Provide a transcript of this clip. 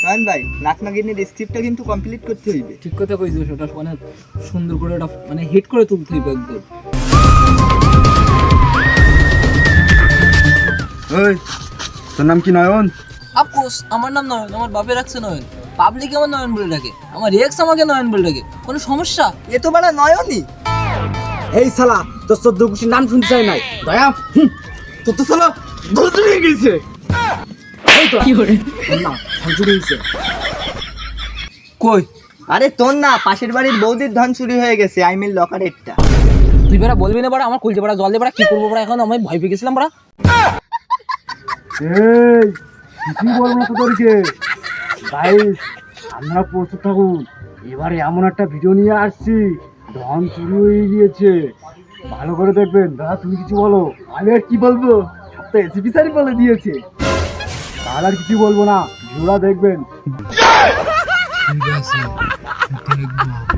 নয়ন ভাই, নাকনাগিনীর স্ক্রিপ্টটা কিন্তু কমপ্লিট করতে হইবে। ঠিক কথা কইছিস, ওটা মানে সুন্দর করে ওটা মানে হিট করে তুলতে হইবে একদম। ওই তোর নাম কি নয়ন? আফকোর্স আমার নাম নয়ন, আমার বাপে রাখছে নয়ন, পাবলিক আমার নয়ন বলে ডাকে, আমার এক্স আমাকে নয়ন বলে ডাকে। কোনো সমস্যা? এ তো বাড়া নয়নই। এই শালা তোর 14 গোষ্ঠীর নাম শুনতে চাই নাই দয়া। তোর তো শালা ধরে হয়ে গেছে। এই তো কি করে না ধরে হয়েছে কই? আরে তোর না, পাশের বাড়ির বৌদির ধন চুরি হয়ে গেছে, আই মিন লকারেটটা। তুই বেড়া বলবি না বাড়া, আমার কলজে বাড়া জল দিয়ে বাড়া কি করবো বাড়া, এখন আমি ভয় পেয়ে গেছিলাম বাড়া। এই কি বলবো না তোদেরকে। গাইস আমরা প্রস্তুত থাকুন, এবারে এমন একটা ভিডিও নিয়ে আসছি, ধন চুরি হয়ে গিয়েছে, ভালো করে দেখবেন। দাদা তুমি কিছু বলো। আমি আর কি বলবো, সব তো এসিপি স্যারই বলে দিয়েছে, তাহলে আর কিছু বলবো না, ভিডিওটা দেখবেন। ঠিক আছে দেখবো।